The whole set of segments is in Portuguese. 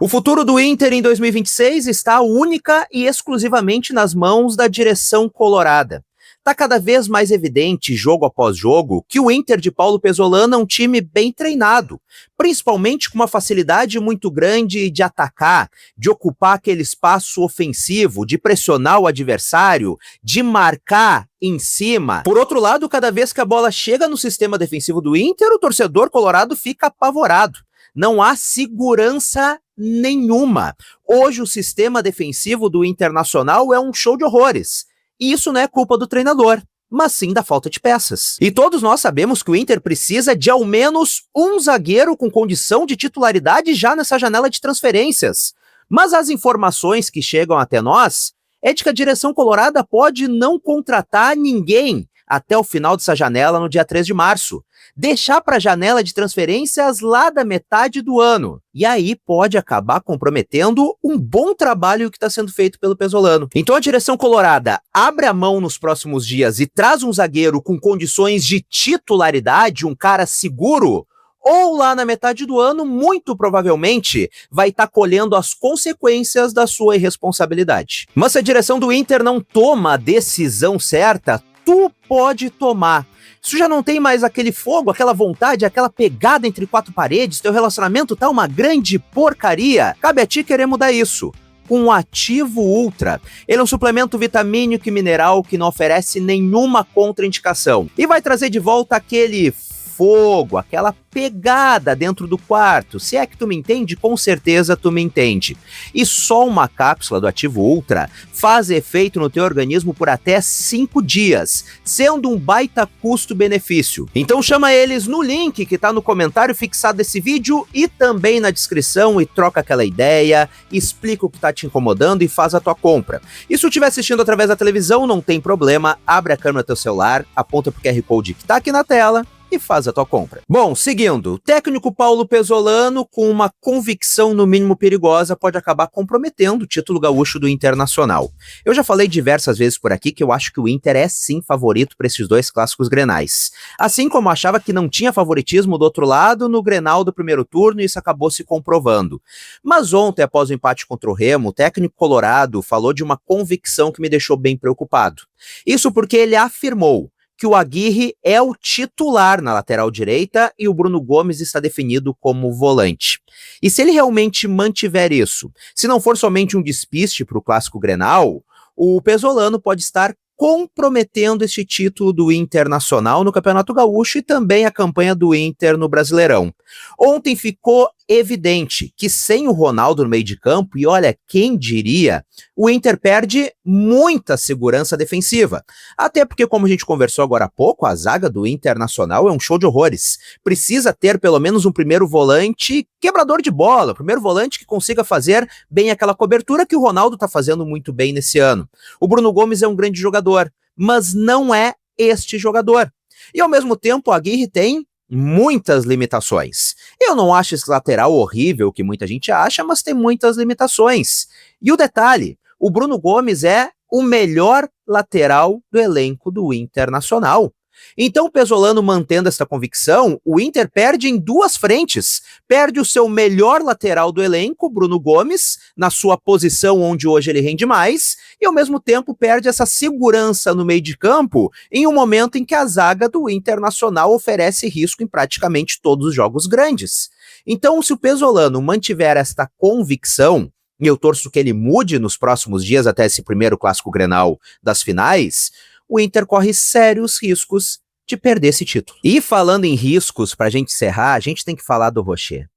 O futuro do Inter em 2026 está única e exclusivamente nas mãos da direção colorada. Está cada vez mais evidente, jogo após jogo, que o Inter de Paulo Pesolano é um time bem treinado, principalmente com uma facilidade muito grande de atacar, de ocupar aquele espaço ofensivo, de pressionar o adversário, de marcar em cima. Por outro lado, cada vez que a bola chega no sistema defensivo do Inter, o torcedor colorado fica apavorado. Não há segurança nenhuma. Hoje o sistema defensivo do Internacional é um show de horrores. E isso não é culpa do treinador, mas sim da falta de peças. E todos nós sabemos que o Inter precisa de ao menos um zagueiro com condição de titularidade já nessa janela de transferências. Mas as informações que chegam até nós é de que a direção colorada pode não contratar ninguém até o final dessa janela no dia 3 de março. Deixar para a janela de transferências lá da metade do ano. E aí pode acabar comprometendo um bom trabalho que está sendo feito pelo Pesolano. Então a direção colorada abre a mão nos próximos dias e traz um zagueiro com condições de titularidade, um cara seguro, ou lá na metade do ano, muito provavelmente, vai estar colhendo as consequências da sua irresponsabilidade. Mas se a direção do Inter não toma a decisão certa, tu pode tomar. Isso já não tem mais aquele fogo, aquela vontade, aquela pegada entre quatro paredes, teu relacionamento tá uma grande porcaria. Cabe a ti querer mudar isso. Com o Ativo Ultra. Ele é um suplemento vitamínico e mineral que não oferece nenhuma contraindicação. E vai trazer de volta aquele fogo, aquela pegada dentro do quarto. Se é que tu me entende, com certeza tu me entende. E só uma cápsula do Ativo Ultra faz efeito no teu organismo por até 5 dias, sendo um baita custo-benefício. Então chama eles no link que tá no comentário fixado desse vídeo e também na descrição e troca aquela ideia, explica o que tá te incomodando e faz a tua compra. E se tu estiver assistindo através da televisão, não tem problema, abre a câmera do teu celular, aponta pro QR Code que tá aqui na tela e faz a tua compra. Bom, seguindo, o técnico Paulo Pesolano, com uma convicção no mínimo perigosa, pode acabar comprometendo o título gaúcho do Internacional. Eu já falei diversas vezes por aqui que eu acho que o Inter é sim favorito para esses dois clássicos grenais. Assim como eu achava que não tinha favoritismo do outro lado no Grenal do primeiro turno, e isso acabou se comprovando. Mas ontem, após o empate contra o Remo, o técnico colorado falou de uma convicção que me deixou bem preocupado. Isso porque ele afirmou que o Aguirre é o titular na lateral direita e o Bruno Gomes está definido como volante. E se ele realmente mantiver isso, se não for somente um despiste para o Clássico Grenal, o Pesolano pode estar comprometendo este título do Internacional no Campeonato Gaúcho e também a campanha do Inter no Brasileirão. Ontem ficou evidente que sem o Ronaldo no meio de campo, e olha, quem diria, o Inter perde muita segurança defensiva. Até porque, como a gente conversou agora há pouco, a zaga do Internacional é um show de horrores. Precisa ter pelo menos um primeiro volante quebrador de bola, primeiro volante que consiga fazer bem aquela cobertura que o Ronaldo está fazendo muito bem nesse ano. O Bruno Gomes é um grande jogador, mas não é este jogador. E ao mesmo tempo, a Aguirre tem muitas limitações. Eu não acho esse lateral horrível, que muita gente acha, mas tem muitas limitações. E o detalhe, o Bruno Gomes é o melhor lateral do elenco do Internacional. Então, o Pesolano mantendo essa convicção, o Inter perde em duas frentes. Perde o seu melhor lateral do elenco, Bruno Gomes, na sua posição onde hoje ele rende mais, e ao mesmo tempo perde essa segurança no meio de campo em um momento em que a zaga do Internacional oferece risco em praticamente todos os jogos grandes. Então, se o Pesolano mantiver esta convicção, e eu torço que ele mude nos próximos dias até esse primeiro Clássico Grenal das finais, o Inter corre sérios riscos de perder esse título. E falando em riscos, pra gente encerrar, a gente tem que falar do Rocher.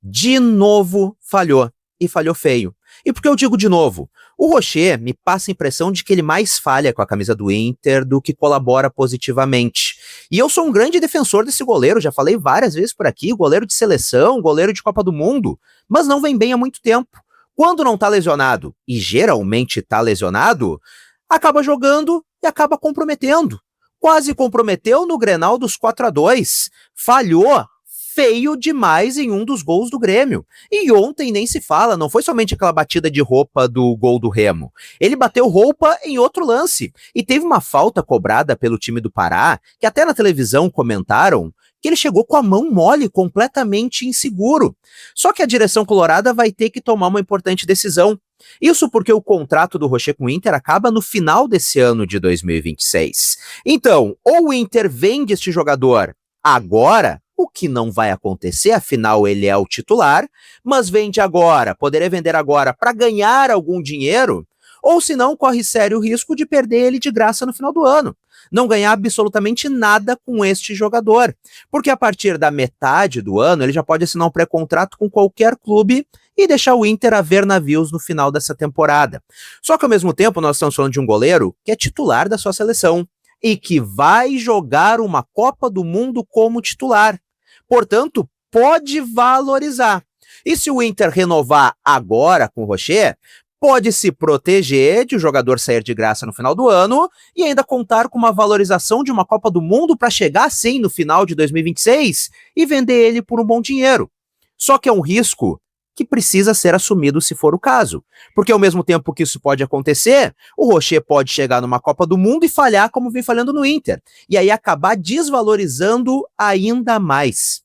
De novo falhou, e falhou feio. E por que eu digo de novo? O Rocher me passa a impressão de que ele mais falha com a camisa do Inter do que colabora positivamente. E eu sou um grande defensor desse goleiro, já falei várias vezes por aqui, goleiro de seleção, goleiro de Copa do Mundo, mas não vem bem há muito tempo. Quando não tá lesionado, e geralmente tá lesionado, acaba jogando e acaba comprometendo. Quase comprometeu no Grenal dos 4-2. Falhou feio demais em um dos gols do Grêmio. E ontem nem se fala, não foi somente aquela batida de roupa do gol do Remo. Ele bateu roupa em outro lance. E teve uma falta cobrada pelo time do Pará, que até na televisão comentaram que ele chegou com a mão mole, completamente inseguro. Só que a direção colorada vai ter que tomar uma importante decisão. Isso porque o contrato do Rocher com o Inter acaba no final desse ano de 2026. Então, ou o Inter vende este jogador agora, o que não vai acontecer, afinal ele é o titular, mas vende agora, poderia vender agora para ganhar algum dinheiro, ou se não, corre sério risco de perder ele de graça no final do ano. Não ganhar absolutamente nada com este jogador, porque a partir da metade do ano ele já pode assinar um pré-contrato com qualquer clube e deixar o Inter a ver navios no final dessa temporada. Só que ao mesmo tempo nós estamos falando de um goleiro que é titular da sua seleção e que vai jogar uma Copa do Mundo como titular. Portanto, pode valorizar. E se o Inter renovar agora com o Rocher, pode se proteger de o jogador sair de graça no final do ano e ainda contar com uma valorização de uma Copa do Mundo para chegar, sim, no final de 2026 e vender ele por um bom dinheiro. Só que é um risco que precisa ser assumido se for o caso. Porque ao mesmo tempo que isso pode acontecer, o Rocher pode chegar numa Copa do Mundo e falhar como vem falhando no Inter. E aí acabar desvalorizando ainda mais.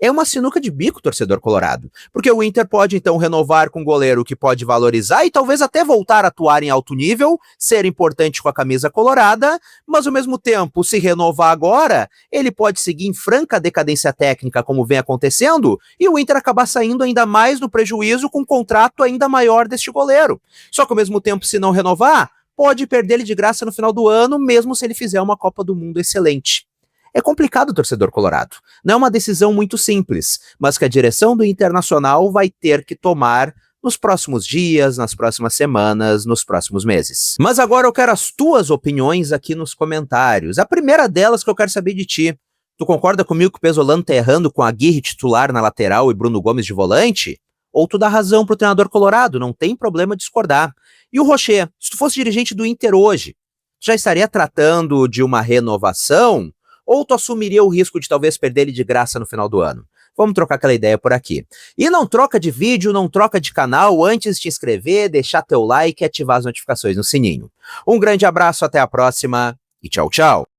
É uma sinuca de bico, torcedor colorado. Porque o Inter pode, então, renovar com um goleiro que pode valorizar e talvez até voltar a atuar em alto nível, ser importante com a camisa colorada, mas ao mesmo tempo, se renovar agora, ele pode seguir em franca decadência técnica, como vem acontecendo, e o Inter acabar saindo ainda mais no prejuízo com um contrato ainda maior deste goleiro. Só que ao mesmo tempo, se não renovar, pode perder ele de graça no final do ano, mesmo se ele fizer uma Copa do Mundo excelente. É complicado, torcedor colorado. Não é uma decisão muito simples, mas que a direção do Internacional vai ter que tomar nos próximos dias, nas próximas semanas, nos próximos meses. Mas agora eu quero as tuas opiniões aqui nos comentários. A primeira delas que eu quero saber de ti. Tu concorda comigo que o Pesolano tá errando com a Aguirre titular na lateral e Bruno Gomes de volante? Ou tu dá razão pro treinador colorado, não tem problema discordar. E o Rocher, se tu fosse dirigente do Inter hoje, já estaria tratando de uma renovação? Ou tu assumiria o risco de talvez perder ele de graça no final do ano? Vamos trocar aquela ideia por aqui. E não troca de vídeo, não troca de canal antes de te inscrever, deixar teu like e ativar as notificações no sininho. Um grande abraço, até a próxima e tchau, tchau.